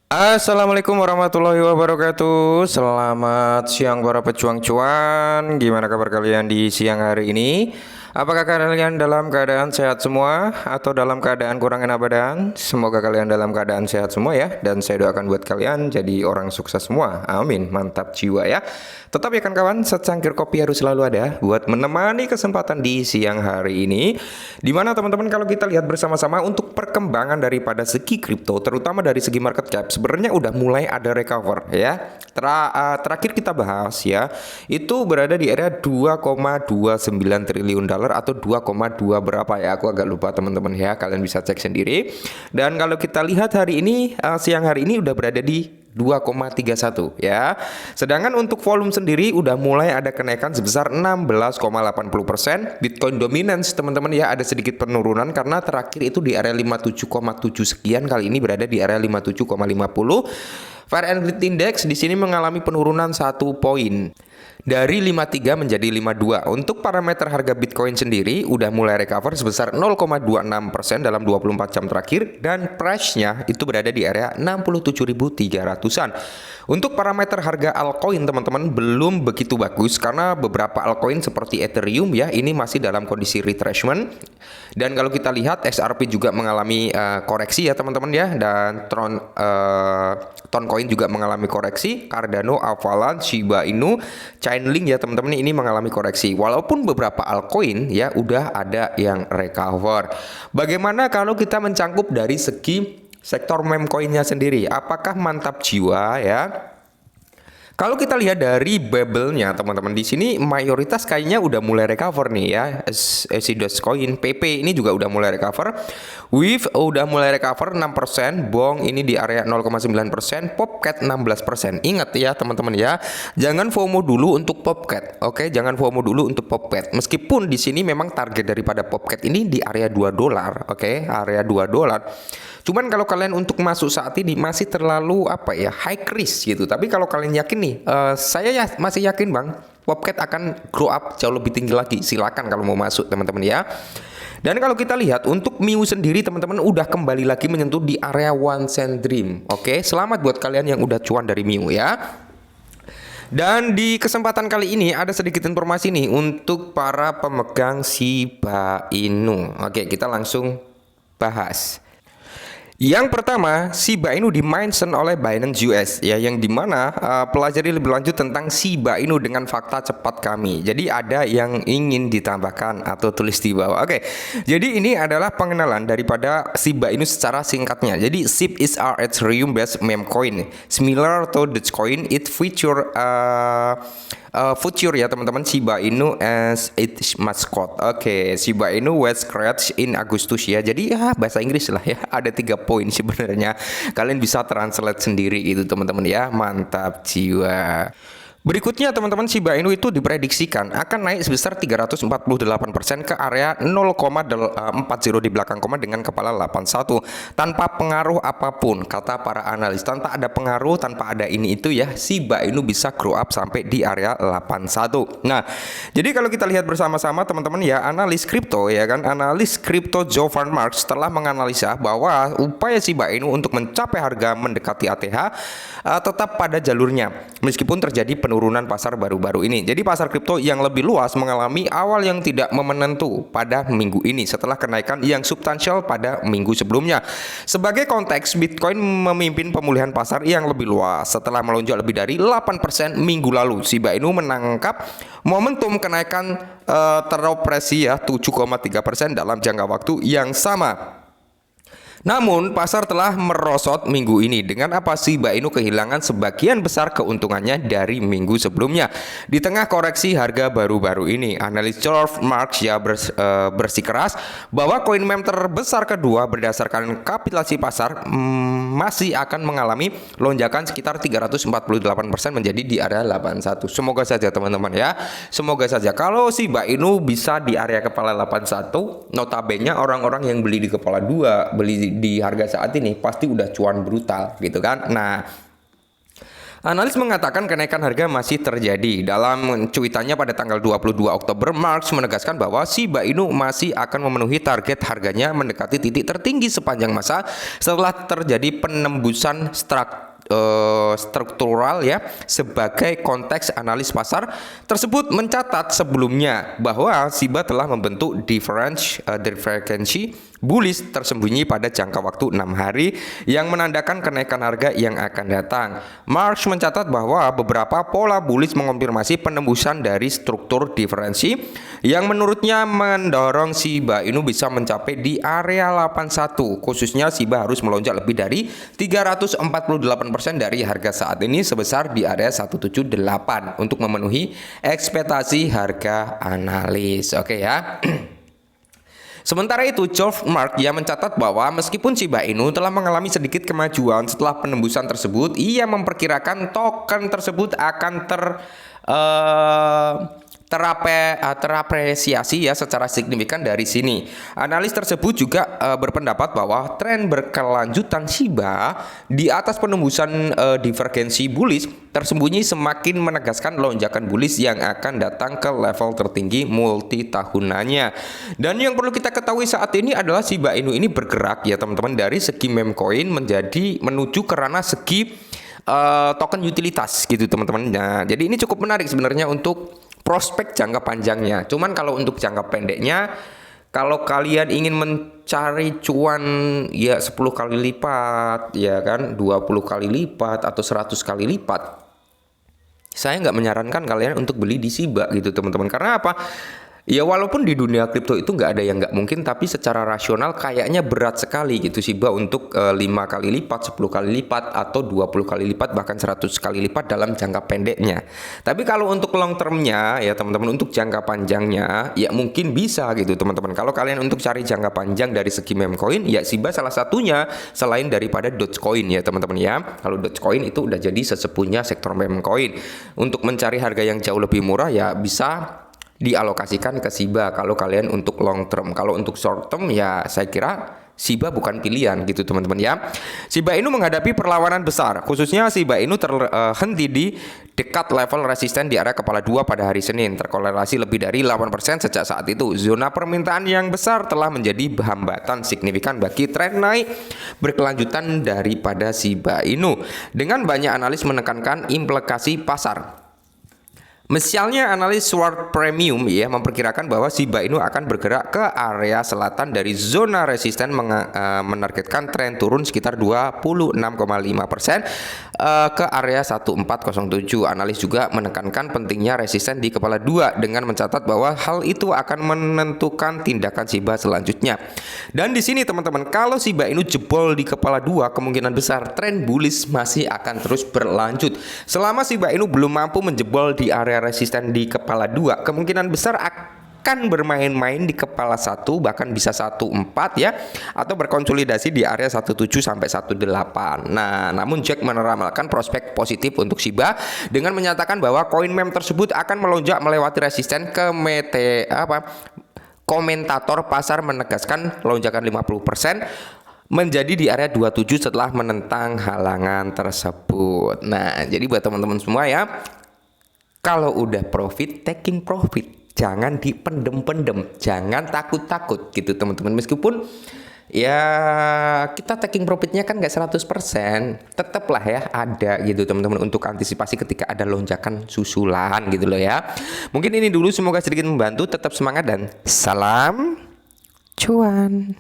Assalamualaikum warahmatullahi wabarakatuh. Selamat siang para pejuang cuan. Gimana kabar kalian di siang hari ini? Apakah kalian dalam keadaan sehat semua atau dalam keadaan kurang enak badan? Semoga kalian dalam keadaan sehat semua ya. Dan saya doakan buat kalian jadi orang sukses semua. Amin. Mantap jiwa ya. Tetap ya kan kawan, secangkir kopi harus selalu ada buat menemani kesempatan di siang hari ini. Dimana teman-teman kalau kita lihat bersama-sama untuk perkembangan daripada segi kripto, terutama dari segi market cap, sebenarnya udah mulai ada recover ya. Terakhir kita bahas ya, itu berada di area 2,29 triliun dolar atau 2,2 berapa ya, aku agak lupa teman-teman ya, kalian bisa cek sendiri. Dan kalau kita lihat hari ini, siang hari ini udah berada di 2,31 ya. Sedangkan untuk volume sendiri udah mulai ada kenaikan sebesar 16,80%. Bitcoin dominance teman-teman ya, ada sedikit penurunan karena terakhir itu di area 57,7 sekian, kali ini berada di area 57,50. Fair and Greed Index di sini mengalami penurunan 1 poin dari 53 menjadi 52. Untuk parameter harga Bitcoin sendiri udah mulai recover sebesar 0,26% dalam 24 jam terakhir dan price-nya itu berada di area 67.300-an. Untuk parameter harga altcoin teman-teman belum begitu bagus karena beberapa altcoin seperti Ethereum ya ini masih dalam kondisi retracement. Dan kalau kita lihat XRP juga mengalami koreksi ya teman-teman ya, dan Toncoin juga mengalami koreksi, Cardano, Avalanche, Shiba Inu, Chainlink ya teman-teman ini mengalami koreksi. Walaupun beberapa altcoin ya udah ada yang recover. Bagaimana kalau kita mencangkup dari segi sektor meme coinnya sendiri? Apakah mantap jiwa ya? Kalau kita lihat dari bubble-nya teman-teman di sini mayoritas kayaknya udah mulai recover nih ya. Exodus Coin, PP ini juga udah mulai recover. Wave udah mulai recover 6%, Bong ini di area 0,9%, Popcat 16%. Ingat ya teman-teman ya, jangan FOMO dulu untuk Popcat. Oke, jangan FOMO dulu untuk Popcat. Meskipun di sini memang target daripada Popcat ini di area 2 dolar, oke, area 2 dolar. Cuman kalau kalian untuk masuk saat ini masih terlalu apa ya, high risk gitu. Tapi kalau kalian yakin nih, saya ya masih yakin bang, Popcat akan grow up jauh lebih tinggi lagi. Silakan kalau mau masuk teman-teman ya. Dan kalau kita lihat untuk MIU sendiri teman-teman udah kembali lagi menyentuh di area one cent dream. Oke, selamat buat kalian yang udah cuan dari MIU ya. Dan di kesempatan kali ini ada sedikit informasi nih untuk para pemegang Shiba Inu. Oke, kita langsung bahas. Yang pertama, Shiba Inu dimention oleh Binance US ya, yang dimana pelajari lebih lanjut tentang Shiba Inu dengan fakta cepat kami. Jadi ada yang ingin ditambahkan atau tulis di bawah. Oke, jadi ini adalah pengenalan daripada Shiba Inu secara singkatnya. Jadi SHIB is our Ethereum based meme coin, similar to Dogecoin. It feature future ya teman-teman, Shiba Inu as its mascot. Oke, Shiba Inu was created in Agustus ya. Jadi ya bahasa Inggris lah ya. Ada 3 poin sebenarnya. Kalian bisa translate sendiri gitu teman-teman ya. Mantap jiwa. Berikutnya teman-teman, Shiba Inu itu diprediksikan akan naik sebesar 348% ke area 0,40 di belakang koma dengan kepala 81 tanpa pengaruh apapun, kata para analis. Tanpa ada pengaruh, tanpa ada ini itu ya, Shiba Inu bisa grow up sampai di area 81. Nah, jadi kalau kita lihat bersama-sama teman-teman ya, analis kripto ya kan, analis kripto Jovan Marks telah menganalisa bahwa upaya Shiba Inu untuk mencapai harga mendekati ATH tetap pada jalurnya meskipun terjadi penurunan pasar baru-baru ini. Jadi pasar kripto yang lebih luas mengalami awal yang tidak menentu pada minggu ini setelah kenaikan yang substansial pada minggu sebelumnya. Sebagai konteks, Bitcoin memimpin pemulihan pasar yang lebih luas setelah melonjak lebih dari 8% minggu lalu. Shiba Inu menangkap momentum kenaikan teroperasi ya 7,3% dalam jangka waktu yang sama. Namun pasar telah merosot minggu ini dengan apa Shiba Inu kehilangan sebagian besar keuntungannya dari minggu sebelumnya. Di tengah koreksi harga baru-baru ini, analis George Marks ya bersikeras bahwa koin meme terbesar kedua berdasarkan kapitalisasi pasar masih akan mengalami lonjakan sekitar 348% menjadi di area 81. Semoga saja teman-teman ya. Semoga saja kalau Shiba Inu bisa di area kepala 81, notabene orang-orang yang beli di kepala 2, beli di harga saat ini pasti udah cuan brutal gitu kan. Nah, Analis mengatakan kenaikan harga masih terjadi. Dalam cuitannya pada tanggal 22 Oktober, Marks menegaskan bahwa Shiba Inu masih akan memenuhi target harganya mendekati titik tertinggi sepanjang masa setelah terjadi penembusan struktural ya. Sebagai konteks, analis pasar tersebut mencatat sebelumnya bahwa Shiba telah membentuk divergensi bullish tersembunyi pada jangka waktu 6 hari yang menandakan kenaikan harga yang akan datang. Marks mencatat bahwa beberapa pola bullish mengonfirmasi penembusan dari struktur diferensi yang menurutnya mendorong Shiba Inu bisa mencapai di area 81. Khususnya Shiba harus melonjak lebih dari 348% dari harga saat ini sebesar di area 178 untuk memenuhi ekspektasi harga analis. Oke ya. Sementara itu, Geoff Mark yang mencatat bahwa meskipun Shiba Inu telah mengalami sedikit kemajuan setelah penembusan tersebut, ia memperkirakan token tersebut akan terapresiasi ya secara signifikan dari sini. Analis tersebut juga berpendapat bahwa tren berkelanjutan Shiba di atas penembusan divergensi bullish tersembunyi semakin menegaskan lonjakan bullish yang akan datang ke level tertinggi multi tahunannya. Dan yang perlu kita ketahui saat ini adalah Shiba Inu ini bergerak ya teman-teman dari segi meme coin menuju ke ranah segi token utilitas gitu teman-teman. Nah, jadi ini cukup menarik sebenarnya untuk prospek jangka panjangnya. Cuman kalau untuk jangka pendeknya, kalau kalian ingin mencari cuan ya 10 kali lipat, ya kan, 20 kali lipat atau 100 kali lipat, saya nggak menyarankan kalian untuk beli di Shiba gitu teman-teman. Karena apa? Ya walaupun di dunia kripto itu nggak ada yang nggak mungkin, tapi secara rasional kayaknya berat sekali gitu Shiba untuk 5 kali lipat, 10 kali lipat, atau 20 kali lipat, bahkan 100 kali lipat dalam jangka pendeknya. Tapi kalau untuk long termnya ya teman-teman, untuk jangka panjangnya ya mungkin bisa gitu teman-teman. Kalau kalian untuk cari jangka panjang dari segi meme coin, ya Shiba salah satunya selain daripada Dogecoin ya teman-teman ya. Kalau Dogecoin itu udah jadi sesepuhnya sektor meme coin. Untuk mencari harga yang jauh lebih murah ya bisa dialokasikan ke Shiba kalau kalian untuk long term. Kalau untuk short term ya saya kira Shiba bukan pilihan gitu teman-teman ya. Shiba Inu menghadapi perlawanan besar, khususnya Shiba Inu terhenti di dekat level resisten di area kepala 2 pada hari Senin, terkorelasi lebih dari 8% sejak saat itu. Zona permintaan yang besar telah menjadi hambatan signifikan bagi tren naik berkelanjutan daripada Shiba Inu. Dengan banyak analis menekankan implikasi pasar. Misalnya analis Sword Premium ya memperkirakan bahwa Shiba Inu akan bergerak ke area selatan dari zona resisten, menargetkan tren turun sekitar 26,5% ke area 1407. Analis juga menekankan pentingnya resisten di kepala 2 dengan mencatat bahwa hal itu akan menentukan tindakan Shiba selanjutnya. Dan di sini teman-teman, kalau Shiba Inu jebol di kepala 2, kemungkinan besar tren bullish masih akan terus berlanjut. Selama Shiba Inu belum mampu menjebol di area resisten di kepala 2, kemungkinan besar akan bermain-main di kepala 1, bahkan bisa 14 ya, atau berkonsolidasi di area 17 sampai 18. Nah, namun Jack meramalkan prospek positif untuk Shiba dengan menyatakan bahwa koin meme tersebut akan melonjak melewati resisten ke komentator pasar menegaskan lonjakan 50% menjadi di area 27 setelah menentang halangan tersebut. Nah, jadi buat teman-teman semua ya, kalau udah profit, taking profit, jangan dipendem-pendem, jangan takut-takut gitu teman-teman. Meskipun ya kita taking profitnya kan nggak 100%, tetaplah ya ada gitu teman-teman untuk antisipasi ketika ada lonjakan susulan gitu loh ya. Mungkin ini dulu, semoga sedikit membantu. Tetap semangat dan salam cuan.